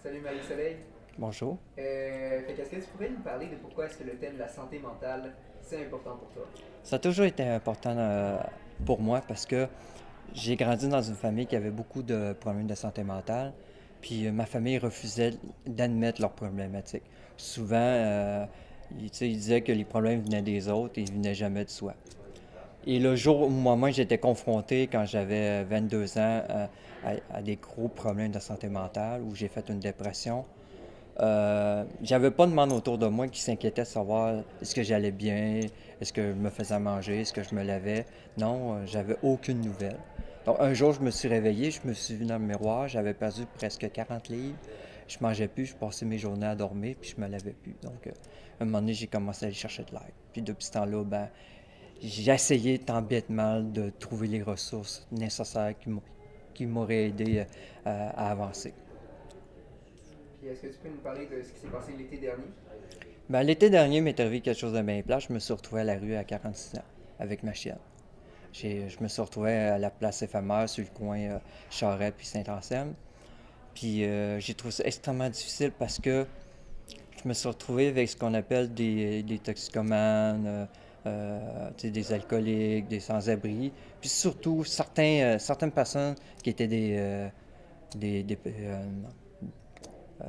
Salut Marie-Soleil. Bonjour. Est-ce que tu pourrais nous parler de pourquoi est-ce que le thème de la santé mentale, c'est important pour toi? Ça a toujours été important pour moi parce que j'ai grandi dans une famille qui avait beaucoup de problèmes de santé mentale, puis ma famille refusait d'admettre leurs problématiques. Souvent, ils disaient que les problèmes venaient des autres et ils venaient jamais de soi. Et le jour où moi-même j'étais confronté, quand j'avais 22 ans, à des gros problèmes de santé mentale, où j'ai fait une dépression, j'avais pas de monde autour de moi qui s'inquiétait de savoir est-ce que j'allais bien, est-ce que je me faisais manger, est-ce que je me lavais. Non, j'avais aucune nouvelle. Donc un jour, je me suis réveillé, je me suis vu dans le miroir, j'avais perdu presque 40 livres. Je mangeais plus, je passais mes journées à dormir, puis je me lavais plus. Donc, un moment donné, j'ai commencé à aller chercher de l'aide. Puis depuis ce temps-là, ben, j'ai essayé tant bien que mal de trouver les ressources nécessaires qui m'auraient aidé à avancer. Puis est-ce que tu peux nous parler de ce qui s'est passé l'été dernier? Ben, l'été dernier, m'est arrivé quelque chose de bien plat. Je me suis retrouvé à la rue à 46 ans avec ma chienne. Je me suis retrouvé à la place éphémère sur le coin Charest puis Saint-Anselme. Puis j'ai trouvé ça extrêmement difficile parce que je me suis retrouvé avec ce qu'on appelle des toxicomanes, des alcooliques, des sans-abri, puis surtout certaines personnes qui étaient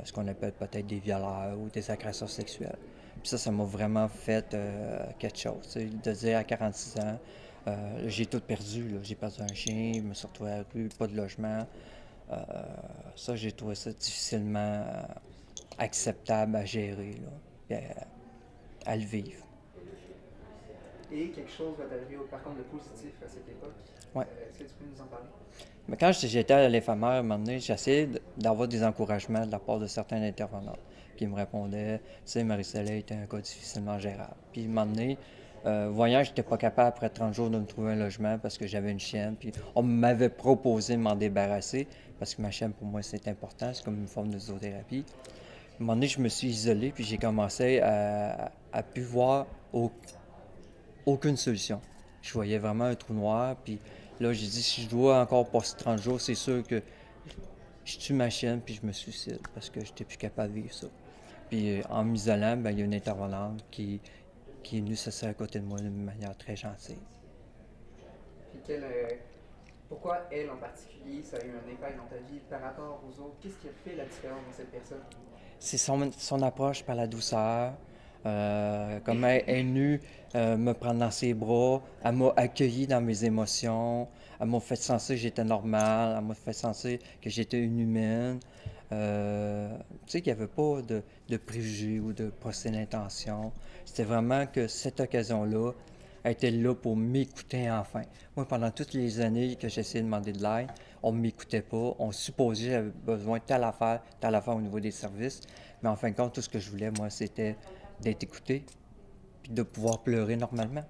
ce qu'on appelle peut-être des violeurs ou des agresseurs sexuels. Puis ça m'a vraiment fait quelque chose. De dire à 46 ans, j'ai tout perdu. Là. J'ai perdu un chien, je me suis retrouvé à la rue, pas de logement. Euh, Ça, j'ai trouvé ça difficilement acceptable à gérer, là, et à le vivre. Et quelque chose va t'arriver par contre de positif à cette époque. Ouais. Est-ce que tu peux nous en parler? Mais quand j'étais à l'éphémère, à un moment donné, j'essayais d'avoir des encouragements de la part de certains intervenants qui me répondaient, tu sais, Marie-Soleil était un cas difficilement gérable. Puis, à un moment donné, voyant que j'étais pas capable, après 30 jours, de me trouver un logement parce que j'avais une chienne, puis on m'avait proposé de m'en débarrasser parce que ma chienne, pour moi, c'est important, c'est comme une forme de zoothérapie. À un moment donné, je me suis isolé, puis j'ai commencé à plus voir aucune solution. Je voyais vraiment un trou noir, puis là, j'ai dit, si je dois encore passer 30 jours, c'est sûr que je tue ma chienne, puis je me suicide, parce que j'étais plus capable de vivre ça. Puis en m'isolant, ben, il y a une intervenante qui est venue s'asseoir à côté de moi d'une manière très gentille. Puis pourquoi elle en particulier, ça a eu un impact dans ta vie par rapport aux autres? Qu'est-ce qui a fait la différence dans cette personne? C'est son approche par la douceur, comment elle est venue me prendre dans ses bras, elle m'a accueilli dans mes émotions, elle m'a fait sentir que j'étais normal, elle m'a fait sentir que j'étais une humaine. Tu sais qu'il n'y avait pas de préjugés ou de procès d'intention. C'était vraiment que cette occasion-là, elle était là pour m'écouter enfin. Moi, pendant toutes les années que j'essayais de demander de l'aide, on ne m'écoutait pas. On supposait que j'avais besoin de telle affaire au niveau des services. Mais en fin de compte, tout ce que je voulais, moi, c'était d'être écouté puis de pouvoir pleurer normalement.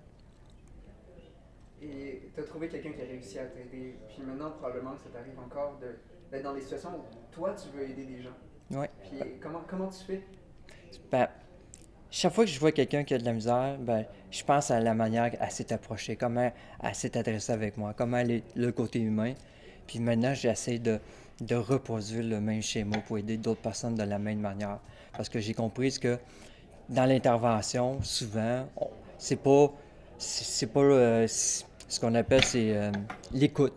Et tu as trouvé quelqu'un qui a réussi à t'aider. Puis maintenant, probablement que ça t'arrive encore d'être dans des situations où toi, tu veux aider des gens. Oui. Puis comment tu fais? Ben, chaque fois que je vois quelqu'un qui a de la misère, ben, je pense à la manière qu'elle s'est approchée, comment elle s'est adressée avec moi, comment elle est le côté humain. Puis maintenant, j'essaie de reproduire le même schéma pour aider d'autres personnes de la même manière. Parce que j'ai compris que dans l'intervention, souvent, c'est pas ce qu'on appelle l'écoute.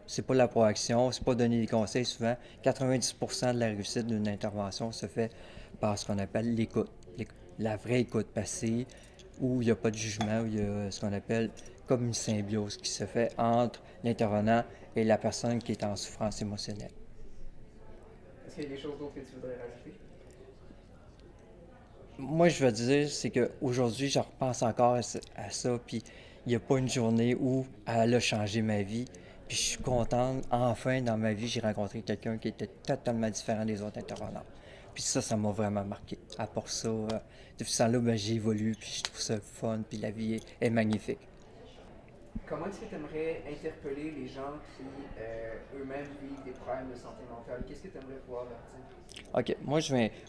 C'est pas la proaction, c'est pas donner des conseils. Souvent, 90% de la réussite d'une intervention se fait par ce qu'on appelle l'écoute. La vraie écoute passée, où il n'y a pas de jugement, où il y a ce qu'on appelle comme une symbiose qui se fait entre l'intervenant et la personne qui est en souffrance émotionnelle. Est-ce qu'il y a des choses d'autres que tu voudrais rajouter? Moi, je veux dire, c'est qu'aujourd'hui, je repense encore à ça, puis il n'y a pas une journée où elle a changé ma vie. Puis je suis contente, enfin, dans ma vie, j'ai rencontré quelqu'un qui était totalement différent des autres intervenants. Puis ça m'a vraiment marqué. À part ça, depuis ce temps-là, ben, j'ai évolué, puis je trouve ça fun, puis la vie est magnifique. Comment est-ce que tu aimerais interpeller les gens qui eux-mêmes vivent des problèmes de santé mentale? Qu'est-ce que tu aimerais pouvoir leur dire? OK,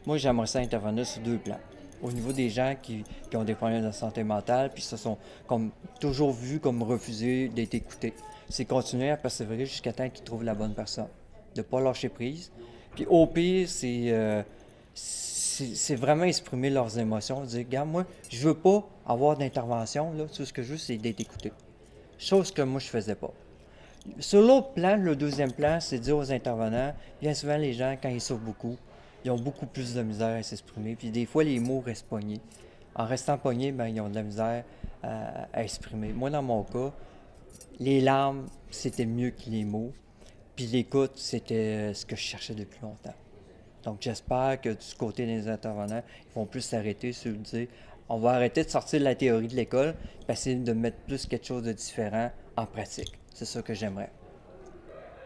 moi j'aimerais ça intervenir sur deux plans. Au niveau des gens qui ont des problèmes de santé mentale, puis se sont comme toujours vus comme refusés d'être écoutés. C'est continuer à persévérer jusqu'à temps qu'ils trouvent la bonne personne. De ne pas lâcher prise, Puis au pire, c'est vraiment exprimer leurs émotions. Dire, regarde, moi, je veux pas avoir d'intervention, là. Tout ce que je veux, c'est d'être écouté. Chose que moi, je faisais pas. Sur l'autre plan, le deuxième plan, c'est dire aux intervenants, bien souvent, les gens, quand ils souffrent beaucoup, ils ont beaucoup plus de misère à s'exprimer. Puis des fois, les mots restent pognés. En restant pognés, ben, ils ont de la misère à exprimer. Moi, dans mon cas, les larmes, c'était mieux que les mots. Puis l'écoute, c'était ce que je cherchais depuis longtemps. Donc j'espère que du côté des intervenants, ils vont plus s'arrêter sur dire on va arrêter de sortir de la théorie de l'école et essayer de mettre plus quelque chose de différent en pratique. C'est ça que j'aimerais.